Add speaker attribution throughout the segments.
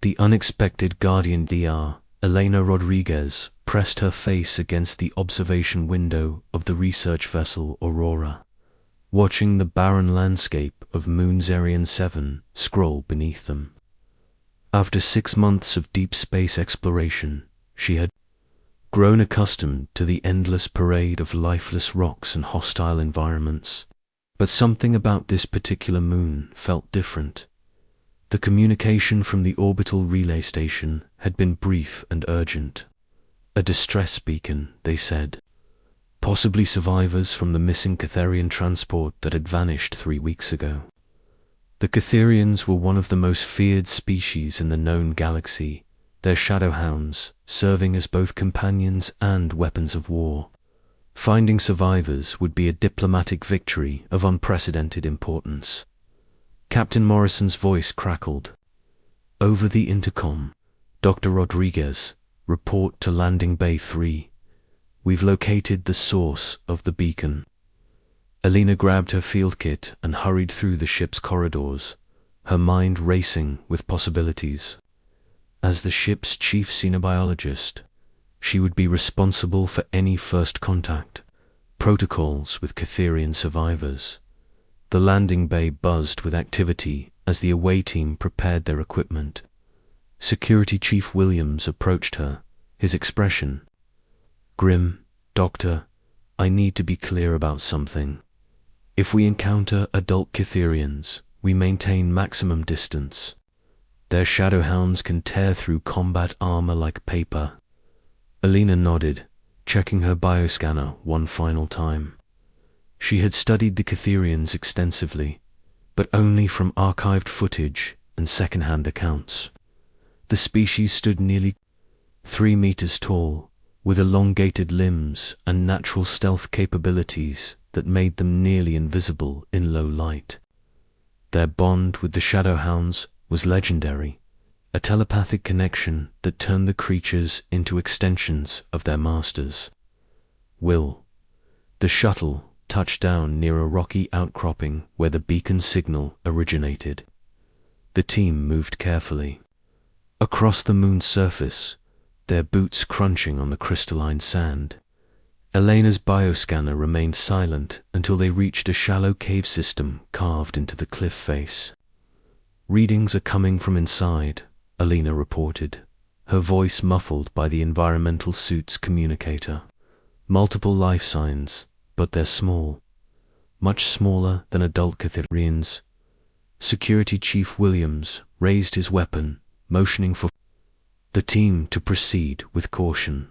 Speaker 1: The unexpected guardian DR, Elena Rodriguez, pressed her face against the observation window of the research vessel Aurora, watching the barren landscape of Moon Zerion 7 scroll beneath them. After 6 months of deep space exploration, she had grown accustomed to the endless parade of lifeless rocks and hostile environments. But something about this particular moon felt different. The communication from the orbital relay station had been brief and urgent. A distress beacon, they said. Possibly survivors from the missing Catherian transport that had vanished 3 weeks ago. The Catherians were one of the most feared species in the known galaxy, their shadowhounds serving as both companions and weapons of war. Finding survivors would be a diplomatic victory of unprecedented importance. Captain Morrison's voice crackled. Over the intercom, Dr. Rodriguez, report to Landing Bay 3. We've located the source of the beacon. Elena grabbed her field kit and hurried through the ship's corridors, her mind racing with possibilities. As the ship's chief xenobiologist, she would be responsible for any first contact, protocols with Catherian survivors. The landing bay buzzed with activity as the away team prepared their equipment. Security Chief Williams approached her, his expression grim. Doctor, I need to be clear about something. If we encounter adult Catherians, we maintain maximum distance. Their shadowhounds can tear through combat armor like paper. Elena nodded, checking her bioscanner one final time. She had studied the Catherians extensively, but only from archived footage and second-hand accounts. The species stood nearly 3 meters tall, with elongated limbs and natural stealth capabilities that made them nearly invisible in low light. Their bond with the Shadowhounds was legendary, a telepathic connection that turned the creatures into extensions of their masters. The shuttle touched down near a rocky outcropping where the beacon signal originated. The team moved carefully. Across the moon's surface, their boots crunching on the crystalline sand. Elena's bioscanner remained silent until they reached a shallow cave system carved into the cliff face. Readings are coming from inside, Elena reported, her voice muffled by the environmental suit's communicator. Multiple life signs, but they're small. Much smaller than adult Catherians. Security Chief Williams raised his weapon, motioning for the team to proceed with caution.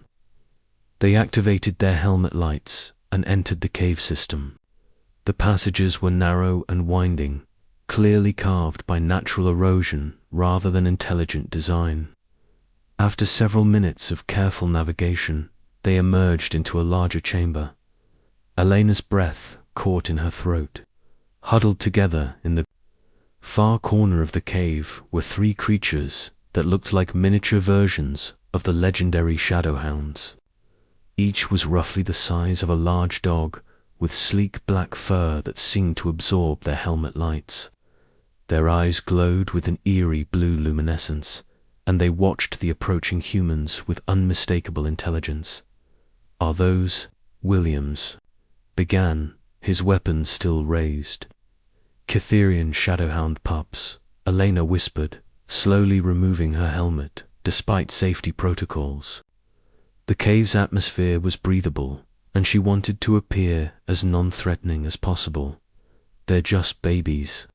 Speaker 1: They activated their helmet lights and entered the cave system. The passages were narrow and winding, clearly carved by natural erosion rather than intelligent design. After several minutes of careful navigation, they emerged into a larger chamber. Elena's breath caught in her throat. Huddled together in the far corner of the cave were 3 creatures that looked like miniature versions of the legendary Shadowhounds. Each was roughly the size of a large dog, with sleek black fur that seemed to absorb their helmet lights. Their eyes glowed with an eerie blue luminescence, and they watched the approaching humans with unmistakable intelligence. "Are those Williams?" began, his weapon still raised. "Catherian Shadowhound pups," Elena whispered, slowly removing her helmet, despite safety protocols. The cave's atmosphere was breathable, and she wanted to appear as non-threatening as possible. "They're just babies."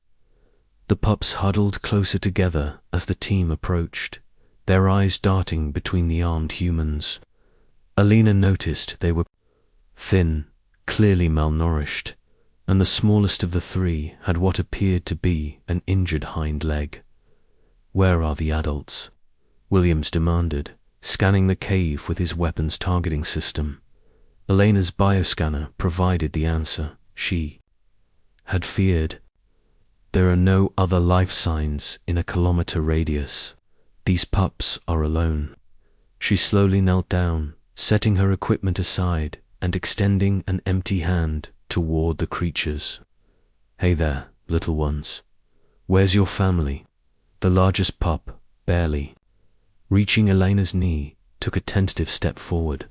Speaker 1: The pups huddled closer together as the team approached, their eyes darting between the armed humans. Elena noticed they were thin, clearly malnourished, and the smallest of the 3 had what appeared to be an injured hind leg. "Where are the adults?" Williams demanded, scanning the cave with his weapon's targeting system. Elena's bioscanner provided the answer she had feared. "There are no other life signs in a kilometer radius. These pups are alone." She slowly knelt down, setting her equipment aside and extending an empty hand toward the creatures. "Hey there, little ones. Where's your family?" The largest pup, barely. Reaching Elena's knee, took a tentative step forward.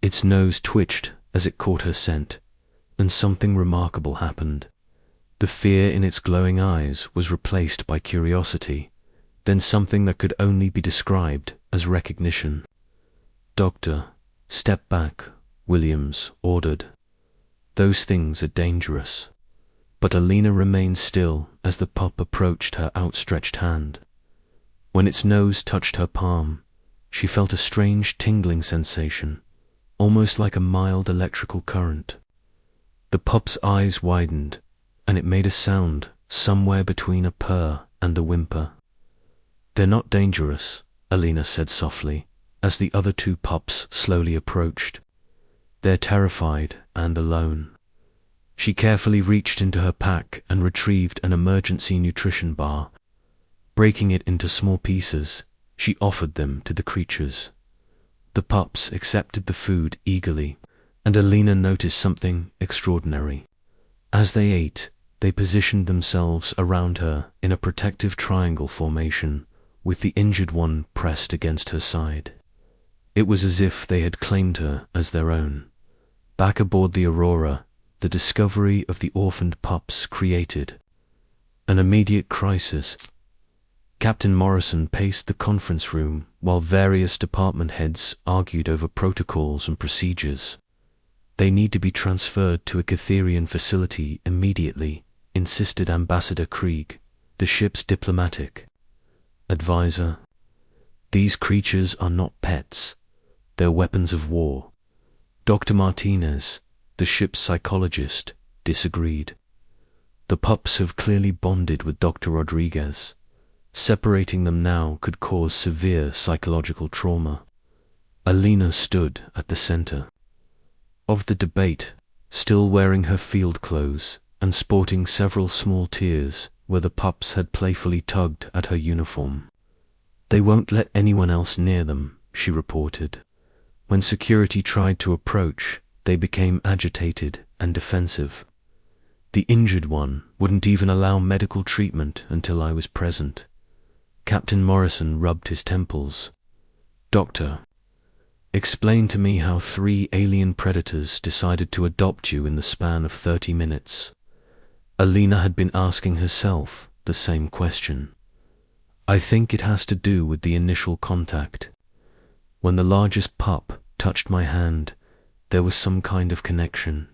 Speaker 1: Its nose twitched as it caught her scent, and something remarkable happened. The fear in its glowing eyes was replaced by curiosity, then something that could only be described as recognition. "Doctor, step back," Williams ordered. "Those things are dangerous." But Alina remained still as the pup approached her outstretched hand. When its nose touched her palm, she felt a strange tingling sensation, almost like a mild electrical current. The pup's eyes widened, and it made a sound somewhere between a purr and a whimper. "They're not dangerous," Alina said softly, as the other two pups slowly approached. "They're terrified and alone." She carefully reached into her pack and retrieved an emergency nutrition bar. Breaking it into small pieces, she offered them to the creatures. The pups accepted the food eagerly, and Alina noticed something extraordinary. As they ate, they positioned themselves around her in a protective triangle formation, with the injured one pressed against her side. It was as if they had claimed her as their own. Back aboard the Aurora, the discovery of the orphaned pups created an immediate crisis. Captain Morrison paced the conference room while various department heads argued over protocols and procedures. "They need to be transferred to a Catherian facility immediately," insisted Ambassador Krieg, the ship's diplomatic advisor. "These creatures are not pets. They're weapons of war." Dr. Martinez, the ship's psychologist, disagreed. "The pups have clearly bonded with Dr. Rodriguez. Separating them now could cause severe psychological trauma." Alina stood at the center of the debate, still wearing her field clothes and sporting several small tears where the pups had playfully tugged at her uniform. "They won't let anyone else near them," she reported. "When security tried to approach, they became agitated and defensive. The injured one wouldn't even allow medical treatment until I was present." Captain Morrison rubbed his temples. "Doctor, explain to me how 3 alien predators decided to adopt you in the span of 30 minutes. Alina had been asking herself the same question. "I think it has to do with the initial contact. When the largest pup touched my hand, there was some kind of connection.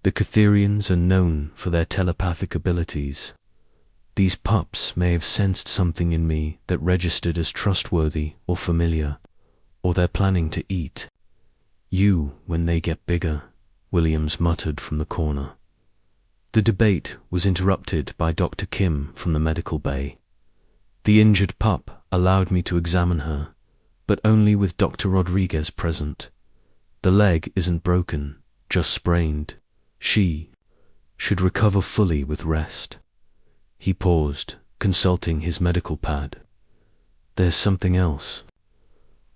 Speaker 1: The Catherians are known for their telepathic abilities. These pups may have sensed something in me that registered as trustworthy or familiar, or they're planning to eat you when they get bigger," Williams muttered from the corner. The debate was interrupted by Dr. Kim from the medical bay. "The injured pup allowed me to examine her, but only with Dr. Rodriguez present. The leg isn't broken, just sprained. She should recover fully with rest." He paused, consulting his medical pad. "There's something else.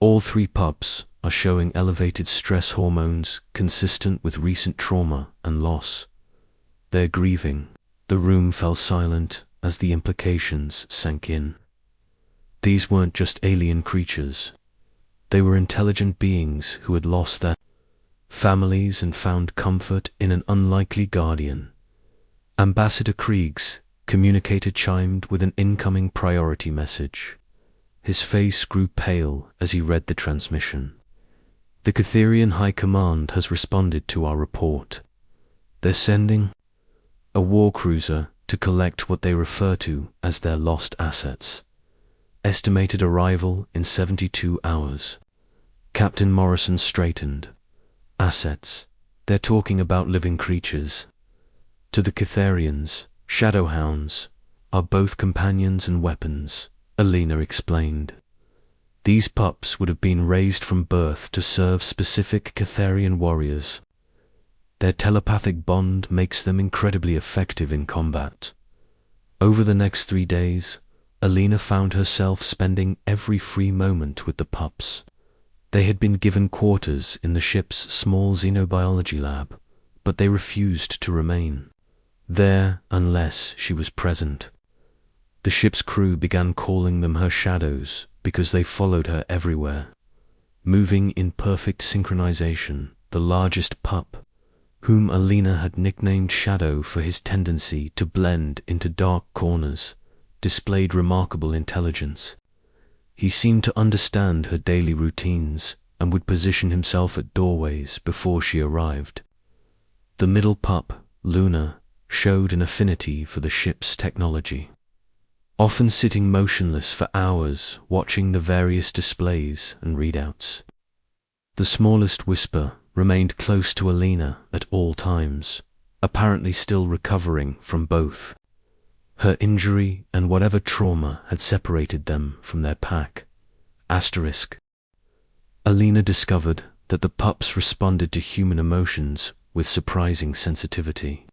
Speaker 1: All 3 pups are showing elevated stress hormones consistent with recent trauma and loss. They're grieving." The room fell silent as the implications sank in. These weren't just alien creatures. They were intelligent beings who had lost their families and found comfort in an unlikely guardian. Ambassador Krieg's communicator chimed with an incoming priority message. His face grew pale as he read the transmission. "The Catherian High Command has responded to our report. They're sending a war cruiser to collect what they refer to as their lost assets. Estimated arrival in 72 hours. Captain Morrison straightened. "Assets. They're talking about living creatures. To the Catherians, shadowhounds are both companions and weapons," Alina explained. "These pups would have been raised from birth to serve specific Catherian warriors. Their telepathic bond makes them incredibly effective in combat." Over the next 3 days, Alina found herself spending every free moment with the pups. They had been given quarters in the ship's small xenobiology lab, but they refused to remain there unless she was present. The ship's crew began calling them her shadows because they followed her everywhere. Moving in perfect synchronization, the largest pup, whom Alina had nicknamed Shadow for his tendency to blend into dark corners, displayed remarkable intelligence. He seemed to understand her daily routines and would position himself at doorways before she arrived. The middle pup, Luna, showed an affinity for the ship's technology, often sitting motionless for hours watching the various displays and readouts. The smallest Whisper remained close to Alina at all times, apparently still recovering from both her injury and whatever trauma had separated them from their pack. Alina discovered that the pups responded to human emotions with surprising sensitivity.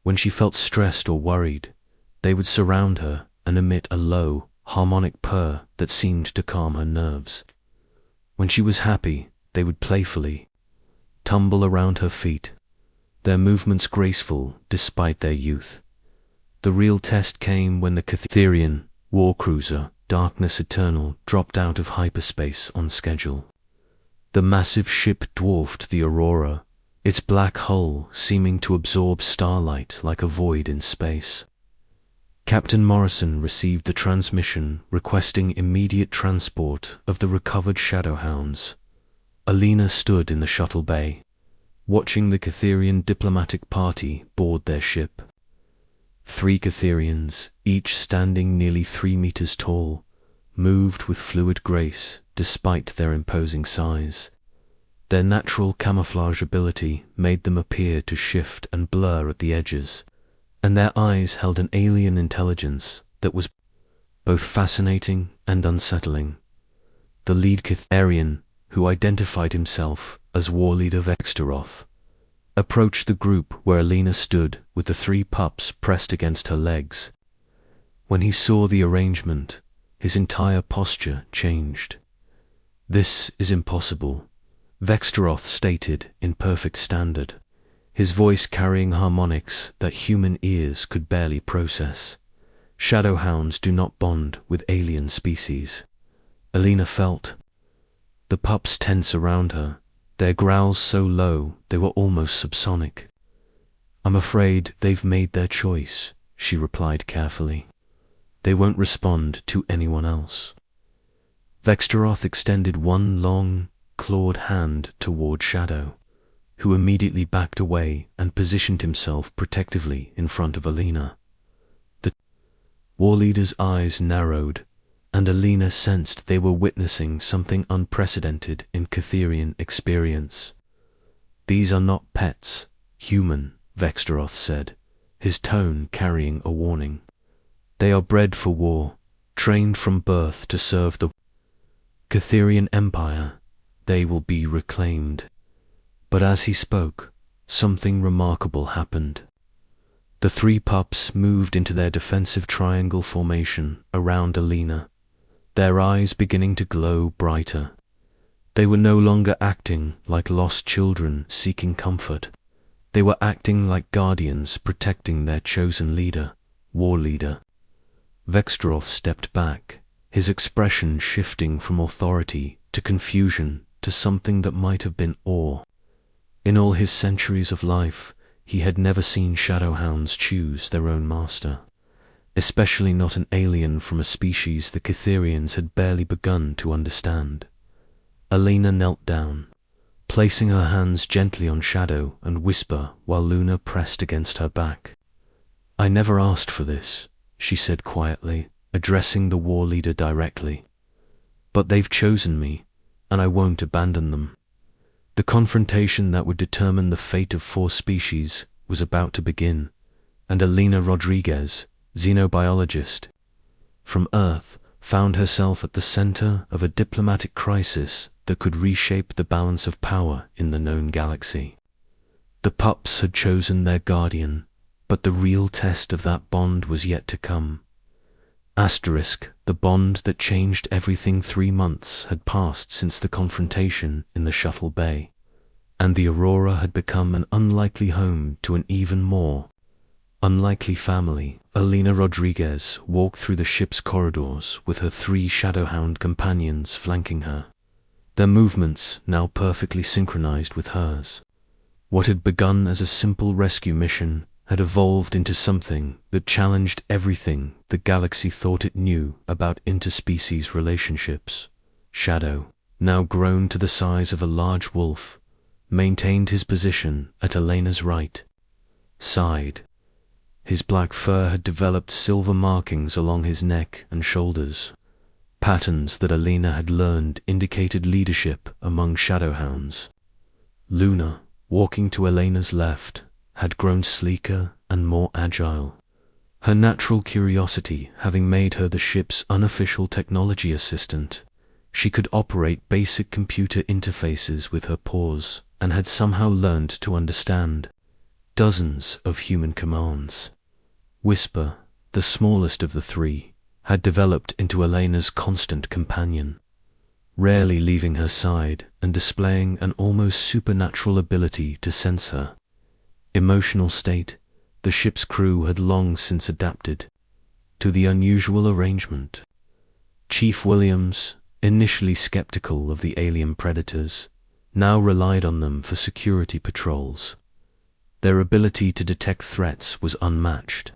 Speaker 1: When she felt stressed or worried, they would surround her and emit a low, harmonic purr that seemed to calm her nerves. When she was happy, they would playfully tumble around her feet, their movements graceful despite their youth. The real test came when the Catherian war cruiser, Darkness Eternal, dropped out of hyperspace on schedule. The massive ship dwarfed the Aurora, its black hull seeming to absorb starlight like a void in space. Captain Morrison received the transmission requesting immediate transport of the recovered Shadowhounds. Alina stood in the shuttle bay, watching the Catherian diplomatic party board their ship. 3 Catherians, each standing nearly 3 meters tall, moved with fluid grace despite their imposing size. Their natural camouflage ability made them appear to shift and blur at the edges, and their eyes held an alien intelligence that was both fascinating and unsettling. The lead Catherian, who identified himself as war leader Vextaroth, approached the group where Alina stood with the 3 pups pressed against her legs. When he saw the arrangement, his entire posture changed. "This is impossible," Vextaroth stated in perfect standard, his voice carrying harmonics that human ears could barely process. "Shadowhounds do not bond with alien species." Alina felt the pups tense around her, their growls so low they were almost subsonic. "I'm afraid they've made their choice," she replied carefully. "They won't respond to anyone else." Vextaroth extended one long, clawed hand toward Shadow, who immediately backed away and positioned himself protectively in front of Alina. The war leader's eyes narrowed, and Alina sensed they were witnessing something unprecedented in Catherian experience. "These are not pets, human," Vextaroth said, his tone carrying a warning. "They are bred for war, trained from birth to serve the Catherian Empire. They will be reclaimed." But as he spoke, something remarkable happened. The 3 pups moved into their defensive triangle formation around Alina, their eyes beginning to glow brighter. They were no longer acting like lost children seeking comfort. They were acting like guardians protecting their chosen leader, war leader. Vextaroth stepped back, his expression shifting from authority to confusion to something that might have been awe. In all his centuries of life, he had never seen Shadowhounds choose their own master, especially not an alien from a species the Catherians had barely begun to understand. Alina knelt down, placing her hands gently on Shadow and Whisper while Luna pressed against her back. "I never asked for this," she said quietly, addressing the war leader directly. "But they've chosen me, and I won't abandon them." The confrontation that would determine the fate of 4 species was about to begin, and Alina Rodriguez, xenobiologist from Earth, found herself at the center of a diplomatic crisis that could reshape the balance of power in the known galaxy. The pups had chosen their guardian, but the real test of that bond was yet to come. The bond that changed everything. 3 months had passed since the confrontation in the shuttle bay, and the Aurora had become an unlikely home to an even more unlikely family, Alina Rodriguez walked through the ship's corridors with her 3 Shadowhound companions flanking her, their movements now perfectly synchronized with hers. What had begun as a simple rescue mission had evolved into something that challenged everything the galaxy thought it knew about interspecies relationships. Shadow, now grown to the size of a large wolf, maintained his position at Elena's right side. His black fur had developed silver markings along his neck and shoulders. Patterns that Alina had learned indicated leadership among Shadowhounds. Luna, walking to Elena's left, had grown sleeker and more agile, her natural curiosity having made her the ship's unofficial technology assistant. She could operate basic computer interfaces with her paws and had somehow learned to understand dozens of human commands. Whisper, the smallest of the 3, had developed into Elena's constant companion, rarely leaving her side and displaying an almost supernatural ability to sense her emotional state. The ship's crew had long since adapted to the unusual arrangement. Chief Williams, initially skeptical of the alien predators, now relied on them for security patrols. Their ability to detect threats was unmatched,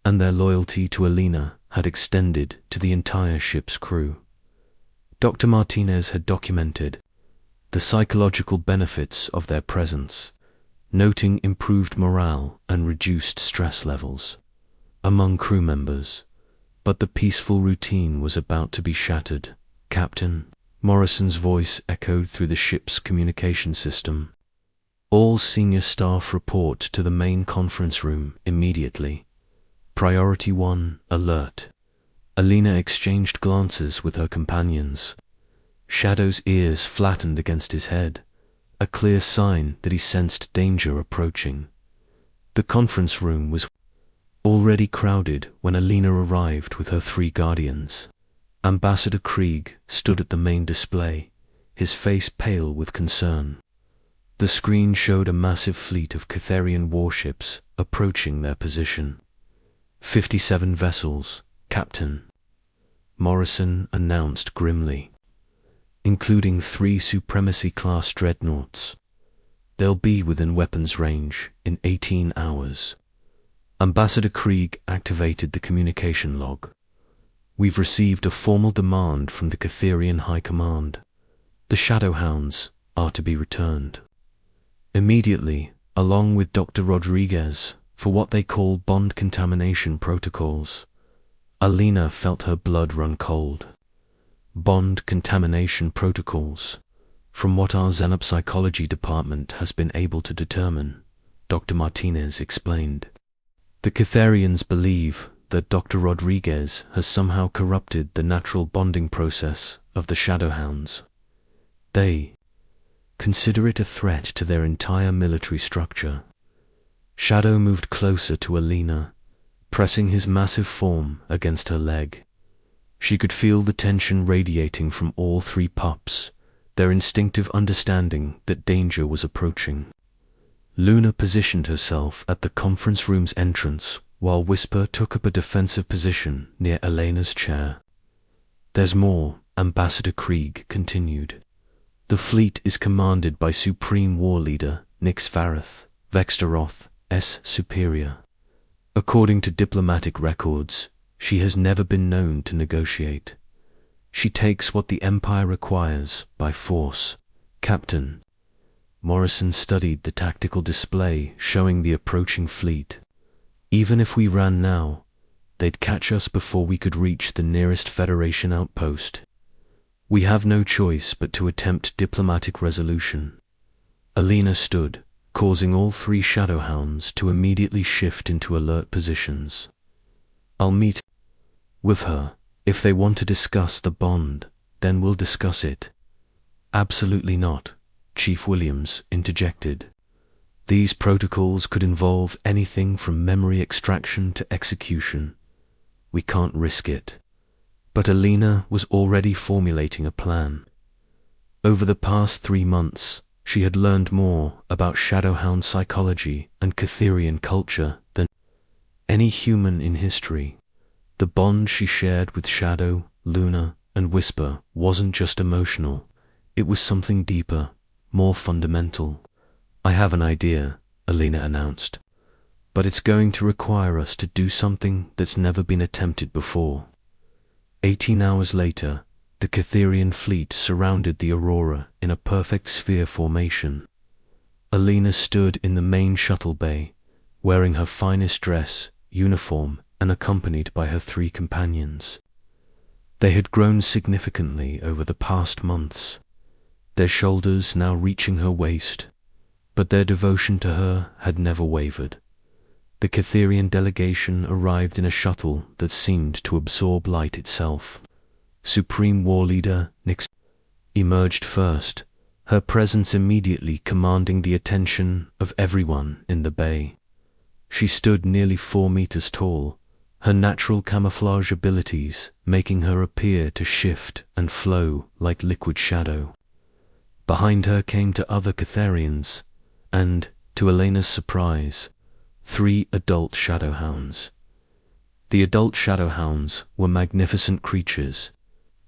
Speaker 1: and their loyalty to Alina had extended to the entire ship's crew. Dr. Martinez had documented the psychological benefits of their presence, noting improved morale and reduced stress levels among crew members. But the peaceful routine was about to be shattered. Captain Morrison's voice echoed through the ship's communication system. All senior staff report to the main conference room immediately. Priority 1, alert. Alina exchanged glances with her companions. Shadow's ears flattened against his head, a clear sign that he sensed danger approaching. The conference room was already crowded when Alina arrived with her 3 guardians. Ambassador Krieg stood at the main display, his face pale with concern. The screen showed a massive fleet of Catharian warships approaching their position. 57 vessels, Captain Morrison announced grimly, including 3 Supremacy-class dreadnoughts. They'll be within weapons range in 18 hours. Ambassador Krieg activated the communication log. We've received a formal demand from the Catharian High Command. The Shadowhounds are to be returned immediately, along with Dr. Rodriguez, for what they call bond contamination protocols. Alina felt her blood run cold. Bond contamination protocols. From what our xenopsychology department has been able to determine, Dr. Martinez explained, the Catharians believe that Dr. Rodriguez has somehow corrupted the natural bonding process of the Shadowhounds. They consider it a threat to their entire military structure. Shadow moved closer to Alina, pressing his massive form against her leg. She could feel the tension radiating from all 3 pups, their instinctive understanding that danger was approaching. Luna positioned herself at the conference room's entrance, while Whisper took up a defensive position near Elena's chair. There's more, Ambassador Krieg continued. The fleet is commanded by Supreme War Leader Nix Vareth, Vextaroth, S. Superior. According to diplomatic records, she has never been known to negotiate. She takes what the Empire requires by force. Captain Morrison studied the tactical display showing the approaching fleet. Even if we ran now, they'd catch us before we could reach the nearest Federation outpost. We have no choice but to attempt diplomatic resolution. Alina stood, causing all 3 Shadowhounds to immediately shift into alert positions. I'll meet with her. If they want to discuss the bond, then we'll discuss it. Absolutely not, Chief Williams interjected. These protocols could involve anything from memory extraction to execution. We can't risk it. But Alina was already formulating a plan. Over the past 3 months, she had learned more about Shadowhound psychology and Catharian culture than any human in history. The bond she shared with Shadow, Luna, and Whisper wasn't just emotional. It was something deeper, more fundamental. "I have an idea," Alina announced. "But it's going to require us to do something that's never been attempted before." 18 hours later, the Catherian fleet surrounded the Aurora in a perfect sphere formation. Alina stood in the main shuttle bay, wearing her finest dress, uniform, and accompanied by her 3 companions. They had grown significantly over the past months, their shoulders now reaching her waist, but their devotion to her had never wavered. The Catherian delegation arrived in a shuttle that seemed to absorb light itself. Supreme War Leader Nyx emerged first, her presence immediately commanding the attention of everyone in the bay. She stood nearly 4 meters tall, her natural camouflage abilities making her appear to shift and flow like liquid shadow. Behind her came to other Catherians, and, to Elena's surprise, 3 adult shadowhounds. The adult shadowhounds were magnificent creatures,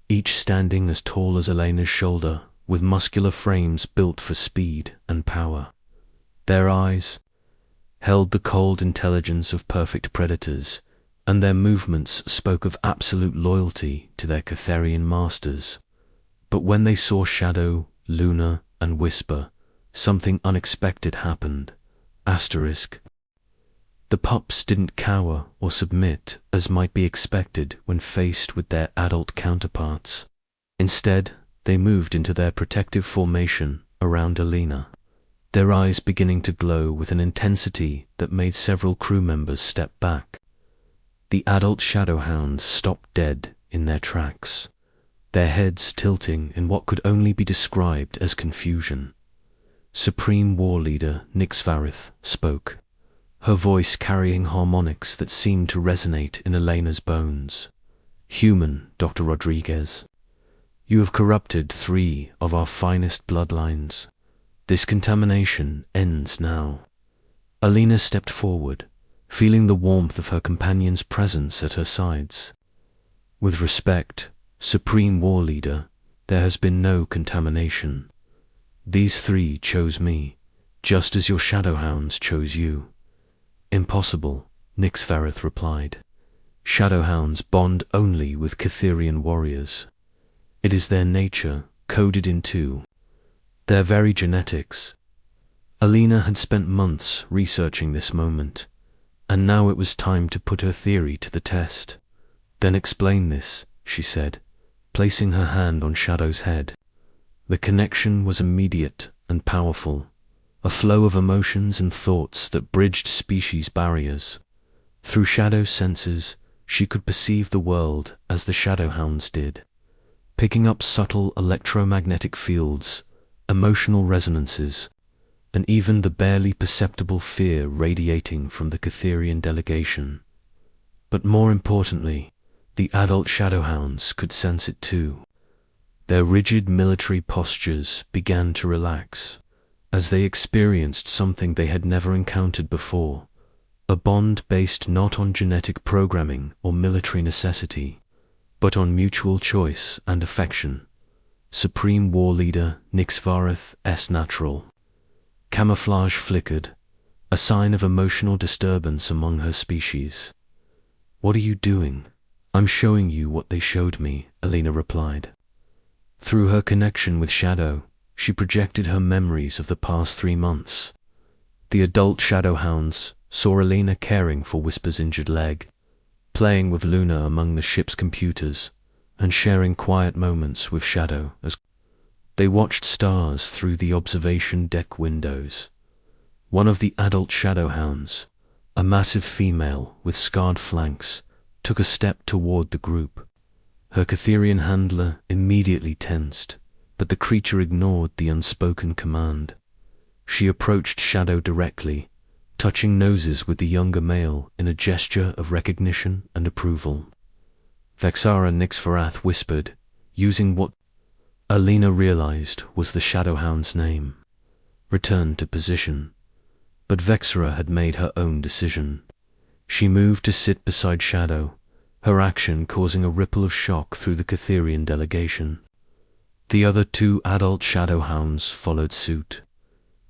Speaker 1: each standing as tall as Elena's shoulder, with muscular frames built for speed and power. Their eyes held the cold intelligence of perfect predators, and their movements spoke of absolute loyalty to their Catherian masters. But when they saw Shadow, Luna, and Whisper, something unexpected happened. The pups didn't cower or submit as might be expected when faced with their adult counterparts. Instead, they moved into their protective formation around Alina, their eyes beginning to glow with an intensity that made several crew members step back. The adult shadowhounds stopped dead in their tracks, their heads tilting in what could only be described as confusion. Supreme War Leader Nyx spoke, her voice carrying harmonics that seemed to resonate in Elena's bones. "Human, Dr. Rodriguez, you have corrupted 3 of our finest bloodlines. This contamination ends now." Alina stepped forward, feeling the warmth of her companion's presence at her sides. "With respect, Supreme War Leader, there has been no contamination. These 3 chose me, just as your shadowhounds chose you." "Impossible," Nyx replied. "Shadowhounds bond only with Catherian warriors. It is their nature, coded into their very genetics." Alina had spent months researching this moment, and now it was time to put her theory to the test. "Then explain this," she said, placing her hand on Shadow's head. The connection was immediate and powerful, a flow of emotions and thoughts that bridged species barriers. Through Shadow's senses, she could perceive the world as the shadowhounds did, picking up subtle electromagnetic fields, emotional resonances, and even the barely perceptible fear radiating from the Catherian delegation. But more importantly, the adult shadowhounds could sense it too. Their rigid military postures began to relax, as they experienced something they had never encountered before, a bond based not on genetic programming or military necessity, but on mutual choice and affection. Supreme War Leader Nyx natural. Camouflage flickered, a sign of emotional disturbance among her species. "What are you doing?" "I'm showing you what they showed me," Alina replied. Through her connection with Shadow, she projected her memories of the past 3 months. The adult shadowhounds saw Alina caring for Whisper's injured leg, playing with Luna among the ship's computers, and sharing quiet moments with Shadow as they watched stars through the observation deck windows. One of the adult shadowhounds, a massive female with scarred flanks, took a step toward the group. Her Catherian handler immediately tensed, but the creature ignored the unspoken command. She approached Shadow directly, touching noses with the younger male in a gesture of recognition and approval. Vexara Nyx whispered, using what Alina realized was the Shadowhound's name. "Return to position." But Vexara had made her own decision. She moved to sit beside Shadow, her action causing a ripple of shock through the Catherian delegation. The other two adult Shadowhounds followed suit,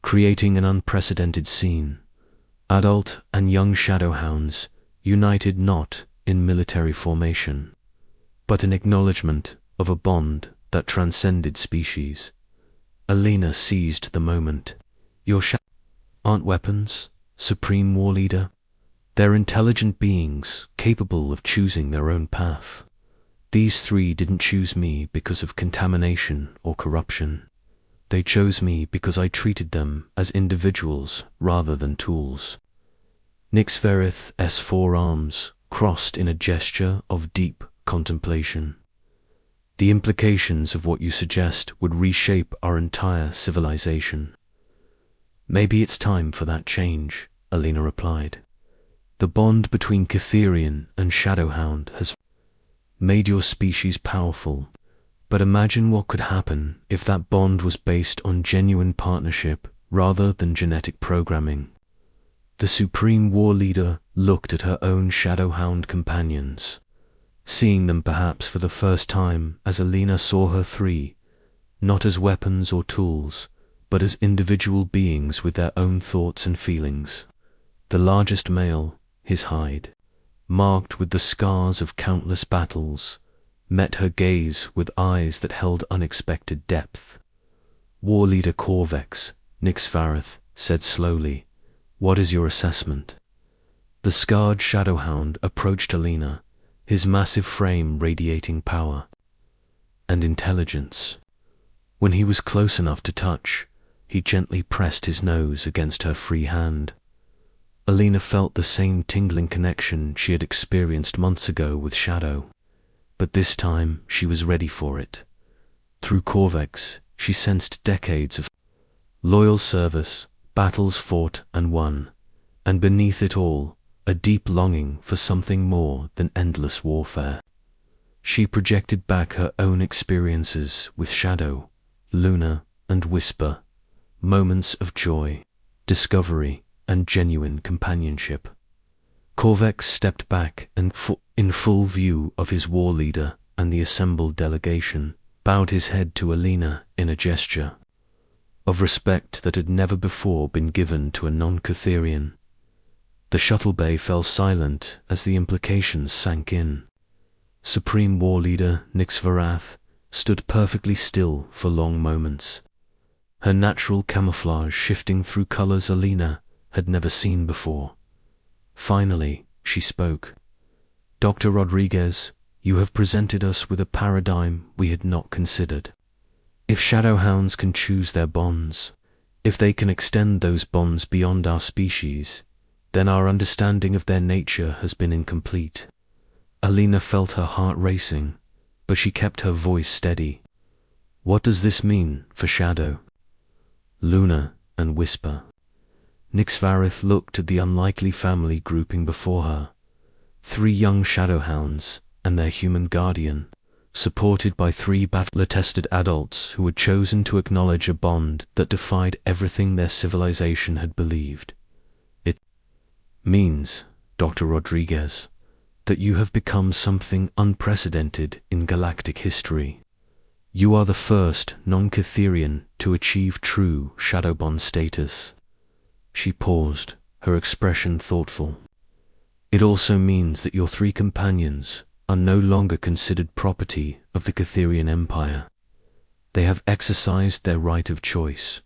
Speaker 1: creating an unprecedented scene. Adult and young Shadowhounds united not in military formation, but in acknowledgement of a bond that transcended species. Alina seized the moment. Your aren't weapons, Supreme War Leader. They're intelligent beings capable of choosing their own path. These three didn't choose me because of contamination or corruption. They chose me because I treated them as individuals rather than tools. Nyxverith's forearms crossed in a gesture of deep contemplation. The implications of what you suggest would reshape our entire civilization. Maybe it's time for that change, Alina replied. The bond between Catherian and Shadowhound has made your species powerful, but imagine what could happen if that bond was based on genuine partnership rather than genetic programming. The Supreme War Leader looked at her own Shadowhound companions, seeing them perhaps for the first time as Alina saw her three, not as weapons or tools, but as individual beings with their own thoughts and feelings. The largest male, his hide, marked with the scars of countless battles, met her gaze with eyes that held unexpected depth. War Leader Corvex, Nyxvarith said slowly, "What is your assessment?" The scarred Shadowhound approached Alina, his massive frame radiating power and intelligence. When he was close enough to touch, he gently pressed his nose against her free hand. Alina felt the same tingling connection she had experienced months ago with Shadow, but this time she was ready for it. Through Corvex, she sensed decades of loyal service, battles fought and won, and beneath it all, a deep longing for something more than endless warfare. She projected back her own experiences with Shadow, Luna, and Whisper, moments of joy, discovery, and genuine companionship. Corvex stepped back and, in full view of his war leader and the assembled delegation, bowed his head to Alina in a gesture of respect that had never before been given to a non-Catherian. The shuttle bay fell silent as the implications sank in. Supreme War Leader Nyxvarith stood perfectly still for long moments, her natural camouflage shifting through colors Alina had never seen before. Finally, she spoke. "Dr. Rodriguez, you have presented us with a paradigm we had not considered. If Shadowhounds can choose their bonds, if they can extend those bonds beyond our species, then our understanding of their nature has been incomplete." Alina felt her heart racing, but she kept her voice steady. "What does this mean for Shadow, Luna, and Whisper?" Nyxvarith looked at the unlikely family grouping before her. 3 young Shadowhounds and their human guardian, supported by 3 battle-tested adults who had chosen to acknowledge a bond that defied everything their civilization had believed. "It means, Dr. Rodriguez, that you have become something unprecedented in galactic history. You are the first non-Catherian to achieve true Shadowbond status." She paused, her expression thoughtful. "It also means that your 3 companions are no longer considered property of the Catherian Empire. They have exercised their right of choice."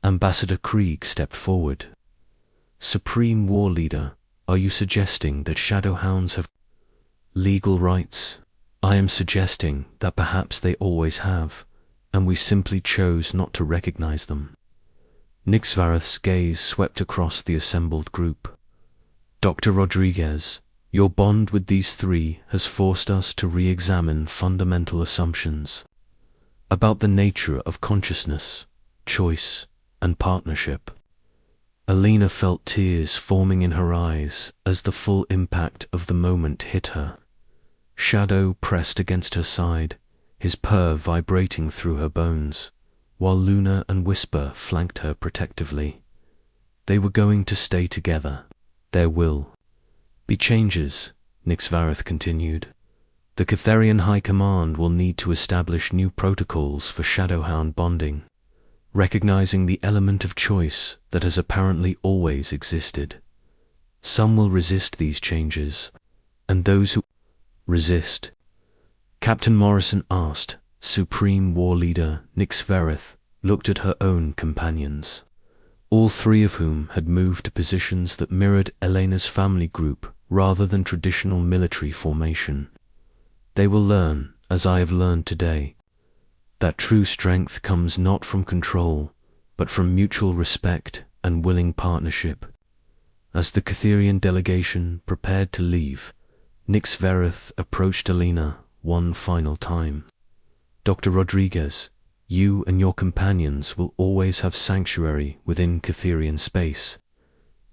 Speaker 1: Ambassador Krieg stepped forward. "Supreme War Leader, are you suggesting that Shadowhounds have legal rights? I am suggesting that perhaps they always have, and we simply chose not to recognize them." Nyxvarith's gaze swept across the assembled group. "Dr. Rodriguez, your bond with these 3 has forced us to re-examine fundamental assumptions about the nature of consciousness, choice, and partnership." Alina felt tears forming in her eyes as the full impact of the moment hit her. Shadow pressed against her side, his purr vibrating through her bones, while Luna and Whisper flanked her protectively. They were going to stay together, their will be changes, Nixvareth continued. The Catherian High Command will need to establish new protocols for Shadowhound bonding, recognizing the element of choice that has apparently always existed. Some will resist these changes, and those who resist, Captain Morrison asked. Supreme War Leader Nixvareth looked at her own companions, all three of whom had moved to positions that mirrored Elena's family group rather than traditional military formation. They will learn, as I have learned today, that true strength comes not from control, but from mutual respect and willing partnership. As the Catherian delegation prepared to leave, Nixvareth approached Elena one final time. Dr. Rodriguez, you and your companions will always have sanctuary within Catherian space.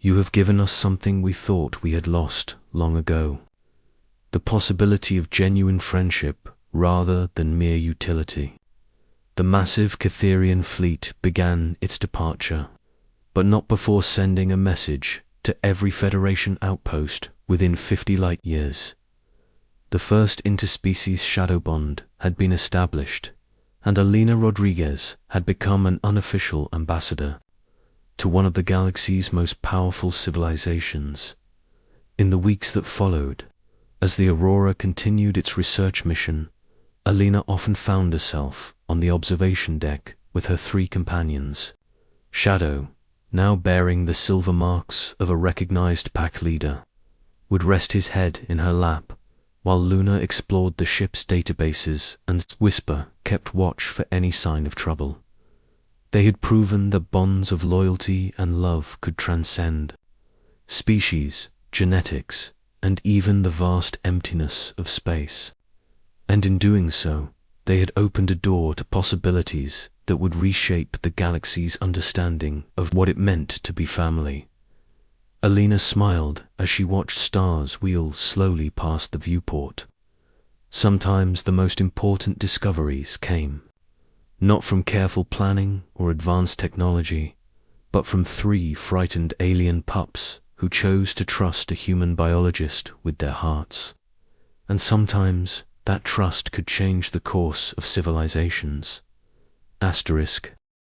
Speaker 1: You have given us something we thought we had lost long ago. The possibility of genuine friendship rather than mere utility. The massive Catherian fleet began its departure, but not before sending a message to every Federation outpost within 50 light years. The first interspecies shadow bond had been established, and Elena Rodriguez had become an unofficial ambassador to one of the galaxy's most powerful civilizations. In the weeks that followed, as the Aurora continued its research mission, Elena often found herself on the observation deck with her three companions. Shadow, now bearing the silver marks of a recognized pack leader, would rest his head in her lap, while Luna explored the ship's databases and Whisper kept watch for any sign of trouble. They had proven that bonds of loyalty and love could transcend species, genetics, and even the vast emptiness of space. And in doing so, they had opened a door to possibilities that would reshape the galaxy's understanding of what it meant to be family. Elena smiled as she watched stars wheel slowly past the viewport. Sometimes the most important discoveries came, not from careful planning or advanced technology, but from three frightened alien pups who chose to trust a human biologist with their hearts. And sometimes that trust could change the course of civilizations. Asterisk,